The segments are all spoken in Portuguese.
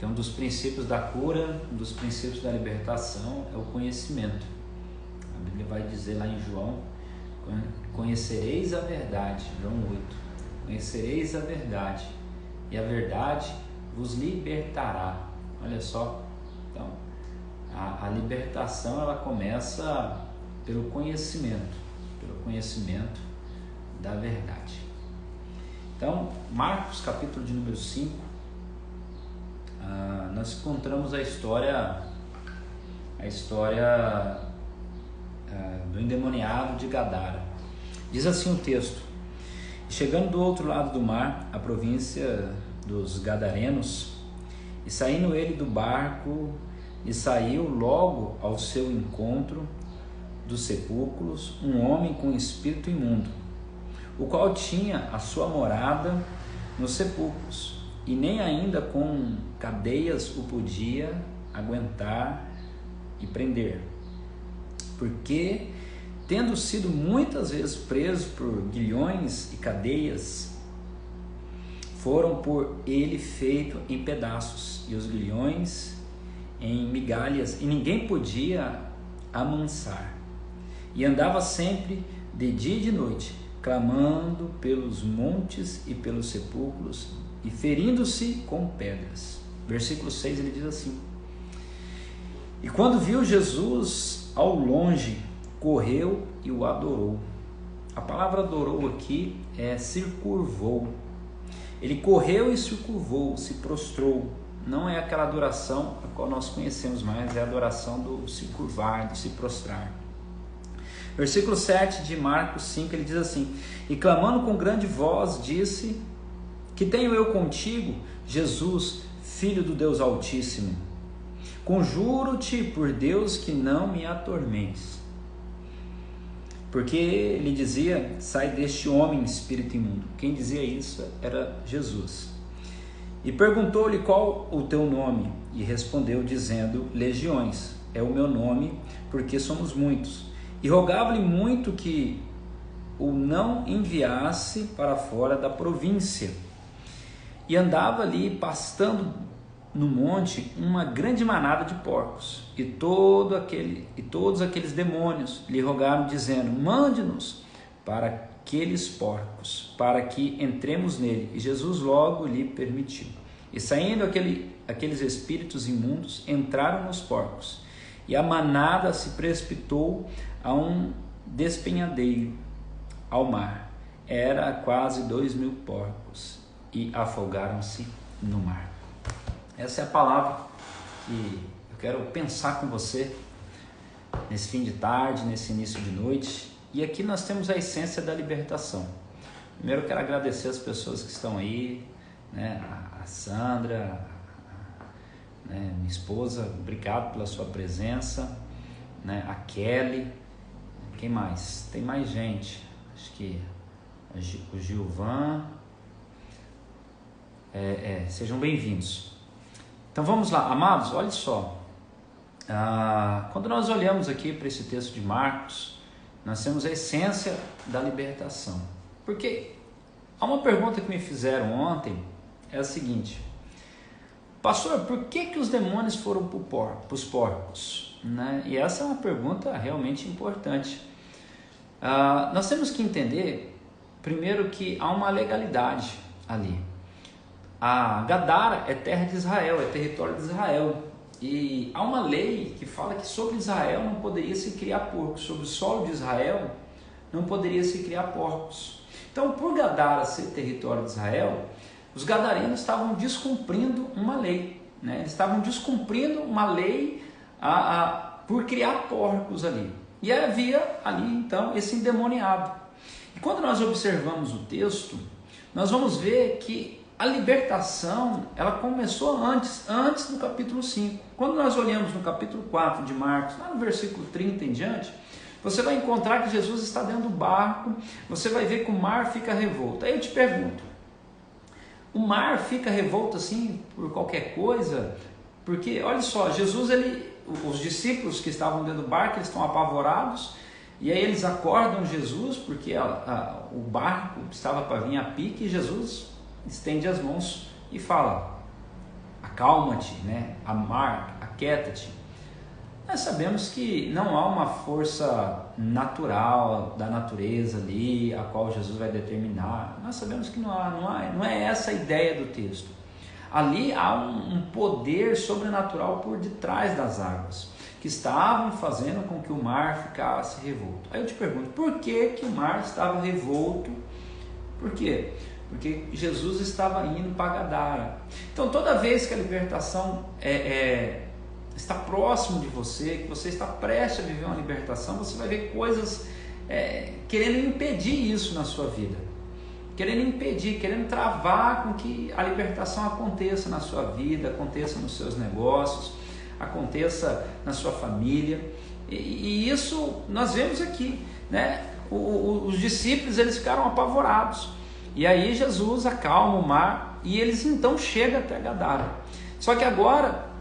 que um dos princípios da cura, um dos princípios da libertação é o conhecimento. A Bíblia vai dizer lá em João: conhecereis a verdade, João 8, conhecereis a verdade, e a verdade vos libertará. Olha só, então a libertação ela começa pelo conhecimento da verdade. Então, Marcos capítulo de número 5, nós encontramos a história do endemoniado de Gadara. Diz assim o texto: chegando do outro lado do mar, a província dos Gadarenos, e saindo ele do barco, e saiu logo ao seu encontro dos sepulcros um homem com espírito imundo, o qual tinha a sua morada nos sepulcros, e nem ainda com cadeias o podia aguentar e prender, porque, tendo sido muitas vezes preso por grilhões e cadeias, foram por ele feito em pedaços, e os grilhões em migalhas, e ninguém podia amansar. E andava sempre de dia e de noite, clamando pelos montes e pelos sepulcros, e ferindo-se com pedras. Versículo 6, ele diz assim: e quando viu Jesus ao longe, correu e o adorou. A palavra adorou aqui é se curvou. Ele correu e se curvou, se prostrou. Não é aquela adoração a qual nós conhecemos mais, é a adoração do se curvar, do se prostrar. Versículo 7 de Marcos 5, ele diz assim: e clamando com grande voz, disse: que tenho eu contigo, Jesus, Filho do Deus Altíssimo? Conjuro-te por Deus que não me atormentes. Porque ele dizia: sai deste homem, espírito imundo. Quem dizia isso era Jesus. E perguntou-lhe: qual o teu nome? E respondeu dizendo: Legiões é o meu nome, porque somos muitos. E rogava-lhe muito que o não enviasse para fora da província. E andava ali pastando no monte uma grande manada de porcos, e todos aqueles demônios lhe rogaram, dizendo: mande-nos para aqueles porcos, para que entremos nele. E Jesus logo lhe permitiu. E saindo aqueles espíritos imundos, entraram nos porcos, e a manada se precipitou a um despenhadeiro, ao mar. Era quase 2.000 porcos, e afogaram-se no mar. Essa é a palavra que eu quero pensar com você nesse fim de tarde, nesse início de noite. E aqui nós temos a essência da libertação. Primeiro eu quero agradecer as pessoas que estão aí, né? A Sandra, né? Minha esposa, obrigado pela sua presença, né? A Kelly, quem mais? Tem mais gente, acho que o Gilvan. Sejam bem-vindos. Então vamos lá, amados, olha só, quando nós olhamos aqui para esse texto de Marcos, nós temos a essência da libertação. Porque há uma pergunta que me fizeram ontem, é a seguinte: pastor, por que os demônios foram para os porcos? Né? E essa é uma pergunta realmente importante. Nós temos que entender, primeiro, que há uma legalidade ali. A Gadara é terra de Israel, é território de Israel. E há uma lei que fala que sobre Israel não poderia se criar porcos, sobre o solo de Israel não poderia se criar porcos. Então, por Gadara ser território de Israel, os gadarenos estavam descumprindo uma lei, né? Eles estavam descumprindo uma lei por criar porcos ali. E havia ali, então, esse endemoniado. E quando nós observamos o texto, nós vamos ver que a libertação, ela começou antes do capítulo 5. Quando nós olhamos no capítulo 4 de Marcos, lá no versículo 30 em diante, você vai encontrar que Jesus está dentro do barco, você vai ver que o mar fica revolto. Aí eu te pergunto, o mar fica revolto assim por qualquer coisa? Porque, olha só, Jesus, os discípulos que estavam dentro do barco, eles estão apavorados, e aí eles acordam Jesus, porque o barco estava para vir a pique, e Jesus estende as mãos e fala: acalma-te, né? Amar, aquieta-te. Nós sabemos que não há uma força natural da natureza ali, a qual Jesus vai determinar. Nós sabemos que não é essa a ideia do texto. Ali há um poder sobrenatural por detrás das águas, que estavam fazendo com que o mar ficasse revolto. Aí eu te pergunto, por que o mar estava revolto? Por quê? Porque Jesus estava indo para Gadara. Então toda vez que a libertação está próximo de você, que você está prestes a viver uma libertação, você vai ver coisas querendo impedir isso na sua vida, querendo impedir, querendo travar com que a libertação aconteça na sua vida, aconteça nos seus negócios, aconteça na sua família. E isso nós vemos aqui, né? Os discípulos, eles ficaram apavorados, e aí Jesus acalma o mar e eles então chegam até Gadara. Só que agora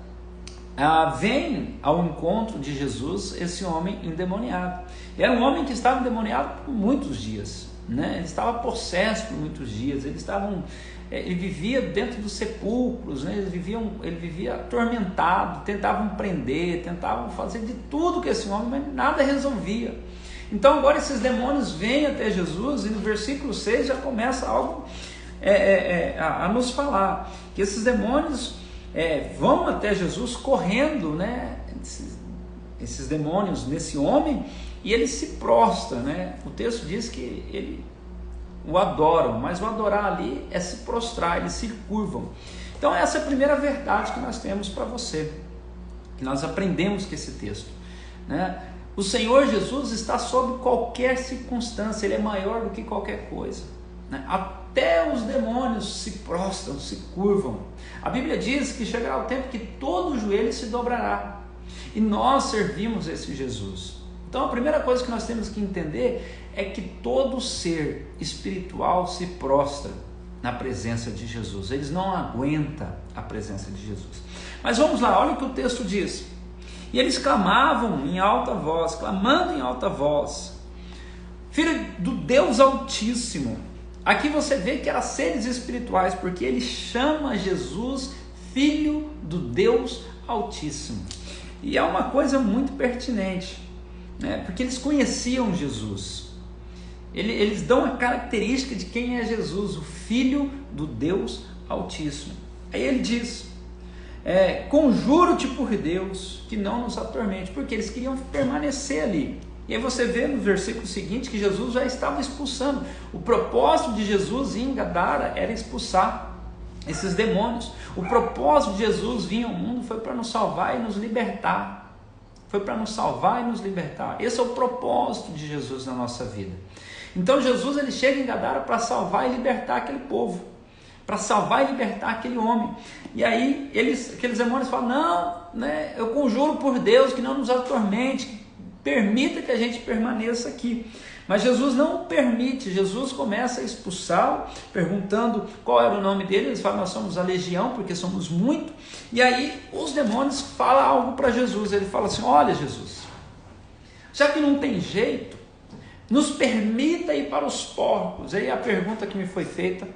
vem ao encontro de Jesus esse homem endemoniado. Era um homem que estava endemoniado por muitos dias, né? Ele estava possesso por muitos dias. Ele vivia dentro dos sepulcros, né? Ele vivia atormentado. Tentavam prender, tentavam fazer de tudo com esse homem, mas nada resolvia. Então agora esses demônios vêm até Jesus, e no versículo 6 já começa algo a nos falar, que esses demônios vão até Jesus correndo, né? Esses demônios nesse homem, e ele se prostra, né? O texto diz que ele o adoram, mas o adorar ali é se prostrar, eles se curvam. Então essa é a primeira verdade que nós temos para você, que nós aprendemos com esse texto, né? O Senhor Jesus está sob qualquer circunstância, Ele é maior do que qualquer coisa, né? Até os demônios se prostram, se curvam. A Bíblia diz que chegará o tempo que todo joelho se dobrará, e nós servimos esse Jesus. Então a primeira coisa que nós temos que entender é que todo ser espiritual se prostra na presença de Jesus. Eles não aguentam a presença de Jesus. Mas vamos lá, olha o que o texto diz. E eles clamavam em alta voz, clamando em alta voz: Filho do Deus Altíssimo. Aqui você vê que eram seres espirituais, porque ele chama Jesus Filho do Deus Altíssimo. E é uma coisa muito pertinente, né? Porque eles conheciam Jesus. Eles dão a característica de quem é Jesus, o Filho do Deus Altíssimo. Aí ele diz: conjuro-te por Deus que não nos atormente, porque eles queriam permanecer ali. E aí você vê no versículo seguinte que Jesus já estava expulsando. O propósito de Jesus em Gadara era expulsar esses demônios. O propósito de Jesus vir ao mundo foi para nos salvar e nos libertar. Foi para nos salvar e nos libertar. Esse é o propósito de Jesus na nossa vida. Então Jesus, ele chega em Gadara para salvar e libertar aquele povo, para salvar e libertar aquele homem. E aí aqueles demônios falam: não, né, eu conjuro por Deus que não nos atormente, permita que a gente permaneça aqui. Mas Jesus não permite. Jesus começa a expulsá-lo, perguntando qual era o nome dele. Eles falam: nós somos a legião, porque somos muito. E aí os demônios falam algo para Jesus. Ele fala assim: olha, Jesus, já que não tem jeito, nos permita ir para os porcos. Aí a pergunta que me foi feita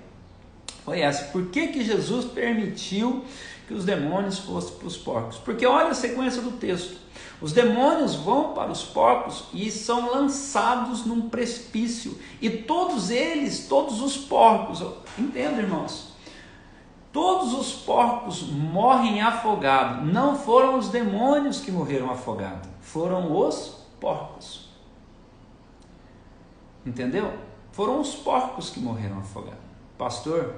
foi essa: por que Jesus permitiu que os demônios fossem para os porcos? Porque olha a sequência do texto. Os demônios vão para os porcos e são lançados num precipício. E todos os porcos, entenda, irmãos, todos os porcos morrem afogados. Não foram os demônios que morreram afogados, foram os porcos. Entendeu? Foram os porcos que morreram afogados. Pastor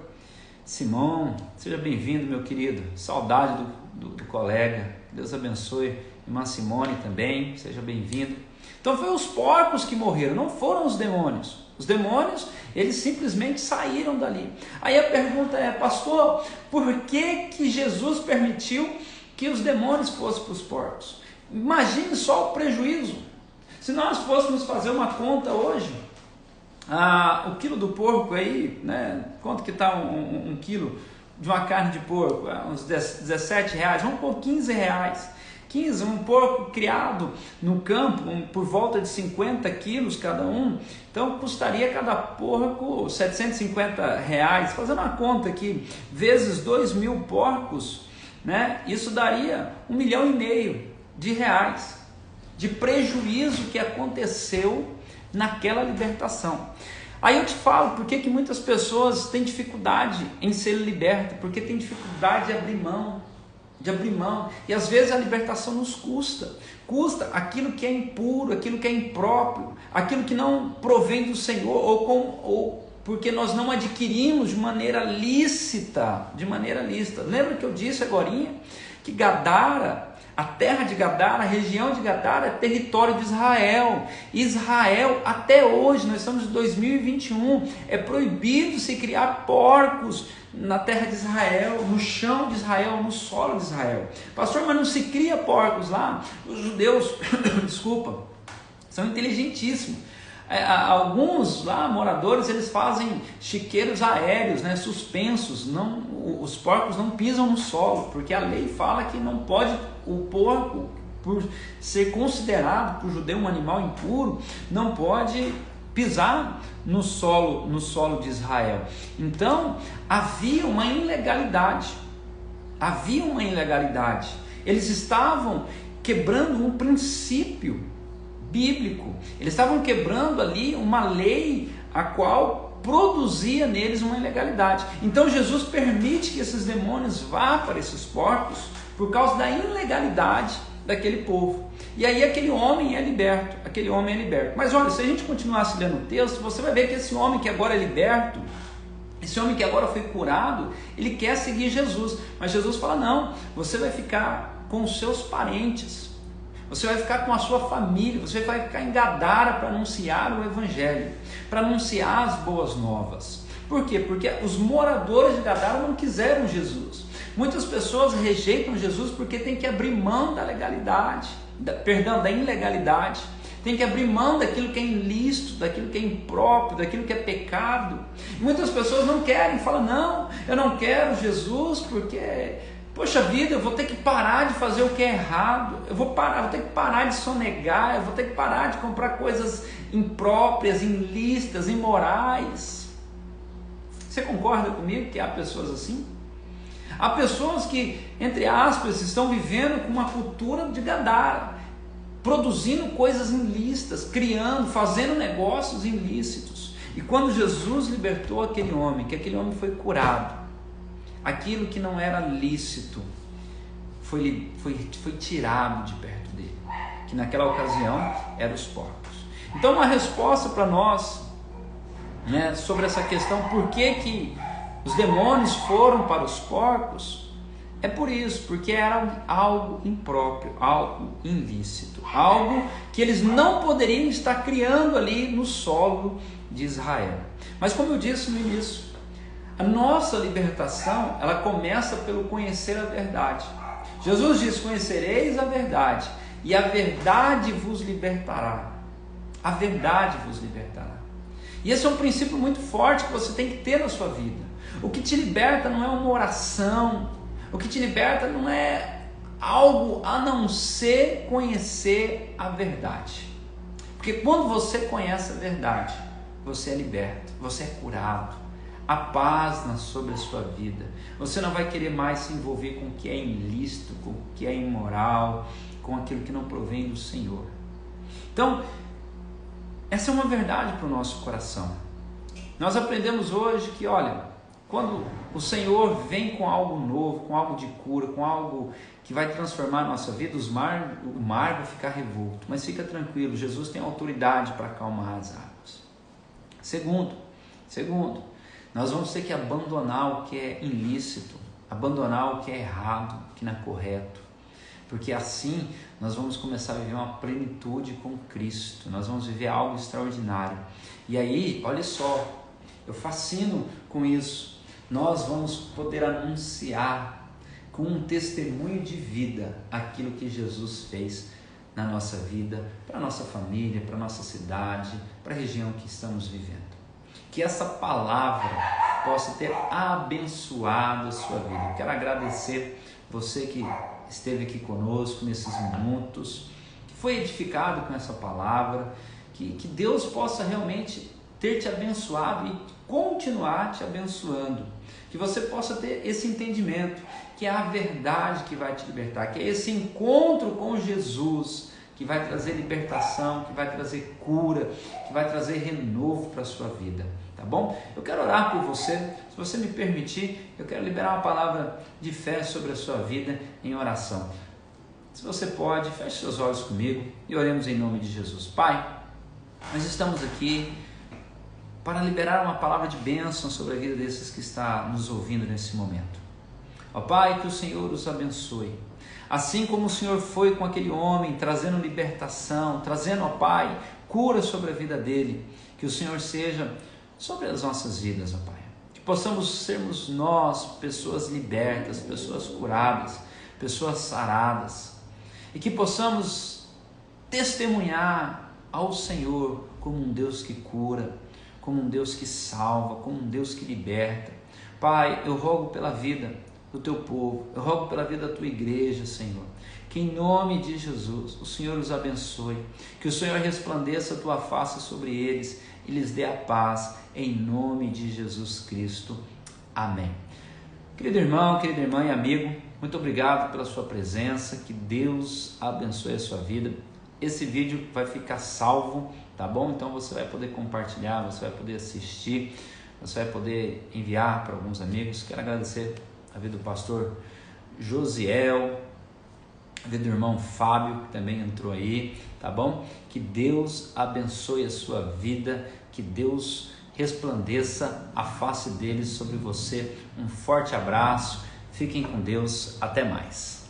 Simão, seja bem-vindo, meu querido. Saudade do colega. Deus abençoe. Irmã Simone também, seja bem-vindo. Então foi os porcos que morreram, não foram os demônios. Os demônios, eles simplesmente saíram dali. Aí a pergunta é: pastor, por que Jesus permitiu que os demônios fossem para os porcos? Imagine só o prejuízo. Se nós fôssemos fazer uma conta hoje, o quilo do porco aí, né? Quanto que está um quilo de uma carne de porco? Uns R$17, vamos pôr R$15. Um porco criado no campo, por volta de 50 quilos cada um, então custaria cada porco R$750. Fazendo uma conta aqui, vezes 2.000 porcos, né? Isso daria R$1,5 milhão de prejuízo que aconteceu naquela libertação. Aí eu te falo, por que muitas pessoas têm dificuldade em ser libertas? Porque tem dificuldade de abrir mão. E às vezes a libertação nos custa aquilo que é impuro, aquilo que é impróprio, aquilo que não provém do Senhor, ou porque nós não adquirimos de maneira lícita. Lembra que eu disse agorinha que Gadara, a terra de Gadara, a região de Gadara é território de Israel. Israel, até hoje, nós estamos em 2021, é proibido se criar porcos na terra de Israel, no chão de Israel, no solo de Israel. Pastor, mas não se cria porcos lá? Os judeus, desculpa, são inteligentíssimos. Alguns lá, moradores, eles fazem chiqueiros aéreos, né, suspensos. Os porcos não pisam no solo, porque a lei fala que não pode, o porco, por ser considerado por judeu um animal impuro, não pode pisar no solo de Israel. Então havia uma ilegalidade. Eles estavam quebrando um princípio bíblico. Eles estavam quebrando ali uma lei a qual produzia neles uma ilegalidade. Então Jesus permite que esses demônios vá para esses porcos por causa da ilegalidade daquele povo. E aí aquele homem é liberto. Mas olha, se a gente continuasse lendo o texto, você vai ver que esse homem que agora é liberto, esse homem que agora foi curado, ele quer seguir Jesus. Mas Jesus fala, não, você vai ficar com os seus parentes, você vai ficar com a sua família, você vai ficar em Gadara para anunciar o Evangelho, para anunciar as boas novas. Por quê? Porque os moradores de Gadara não quiseram Jesus. Muitas pessoas rejeitam Jesus porque tem que abrir mão da ilegalidade. Tem que abrir mão daquilo que é ilícito, daquilo que é impróprio, daquilo que é pecado. E muitas pessoas não querem, falam, não, eu não quero Jesus porque, poxa vida, eu vou ter que parar de fazer o que é errado, eu vou ter que parar de sonegar, eu vou ter que parar de comprar coisas impróprias, ilícitas, imorais. Você concorda comigo que há pessoas assim? Há pessoas que, entre aspas, estão vivendo com uma cultura de Gadara, produzindo coisas ilícitas, fazendo negócios ilícitos. E quando Jesus libertou aquele homem, que aquele homem foi curado, aquilo que não era lícito foi tirado de perto dele, que naquela ocasião eram os porcos. Então uma resposta para nós, né, sobre essa questão, por que os demônios foram para os porcos, é por isso, porque era algo impróprio, algo ilícito, algo que eles não poderiam estar criando ali no solo de Israel. Mas como eu disse no início, a nossa libertação, ela começa pelo conhecer a verdade. Jesus diz, conhecereis a verdade, e a verdade vos libertará. A verdade vos libertará. E esse é um princípio muito forte que você tem que ter na sua vida. O que te liberta não é uma oração, o que te liberta não é algo a não ser conhecer a verdade. Porque quando você conhece a verdade, você é liberto, você é curado. Há paz sobre a sua vida. Você não vai querer mais se envolver com o que é ilícito, com o que é imoral, com aquilo que não provém do Senhor. Então, essa é uma verdade para o nosso coração. Nós aprendemos hoje que, olha, quando o Senhor vem com algo novo, com algo de cura, com algo que vai transformar a nossa vida, o mar vai ficar revolto. Mas fica tranquilo, Jesus tem autoridade para acalmar as águas. Segundo, nós vamos ter que abandonar o que é ilícito, abandonar o que é errado, o que não é correto. Porque assim nós vamos começar a viver uma plenitude com Cristo, nós vamos viver algo extraordinário. E aí, olha só, eu fascino com isso. Nós vamos poder anunciar com um testemunho de vida aquilo que Jesus fez na nossa vida, para a nossa família, para a nossa cidade, para a região que estamos vivendo. Que essa palavra possa ter abençoado a sua vida. Eu quero agradecer você que esteve aqui conosco nesses minutos, que foi edificado com essa palavra, que Deus possa realmente ter te abençoado e continuar te abençoando, que você possa ter esse entendimento, que é a verdade que vai te libertar, que é esse encontro com Jesus que vai trazer libertação, que vai trazer cura, que vai trazer renovo para a sua vida, tá bom? Eu quero orar por você, se você me permitir, eu quero liberar uma palavra de fé sobre a sua vida em oração. Se você pode, feche seus olhos comigo e oremos em nome de Jesus. Pai, nós estamos aqui para liberar uma palavra de bênção sobre a vida desses que está nos ouvindo nesse momento. Ó Pai, que o Senhor os abençoe. Assim como o Senhor foi com aquele homem, trazendo libertação, trazendo, ó Pai, cura sobre a vida dele, que o Senhor seja sobre as nossas vidas, ó Pai. Que possamos sermos nós, pessoas libertas, pessoas curadas, pessoas saradas, e que possamos testemunhar ao Senhor como um Deus que cura, como um Deus que salva, como um Deus que liberta. Pai, eu rogo pela vida do teu povo, eu rogo pela vida da tua igreja, Senhor, que em nome de Jesus o Senhor os abençoe, que o Senhor resplandeça a tua face sobre eles e lhes dê a paz, em nome de Jesus Cristo, amém. Querido irmão, querida irmã e amigo, muito obrigado pela sua presença, que Deus abençoe a sua vida. Esse vídeo vai ficar salvo, tá bom? Então você vai poder compartilhar, você vai poder assistir, você vai poder enviar para alguns amigos. Quero agradecer a vida do pastor Josiel, a vida do irmão Fábio, que também entrou aí, tá bom? Que Deus abençoe a sua vida, que Deus resplandeça a face dele sobre você. Um forte abraço, fiquem com Deus, até mais.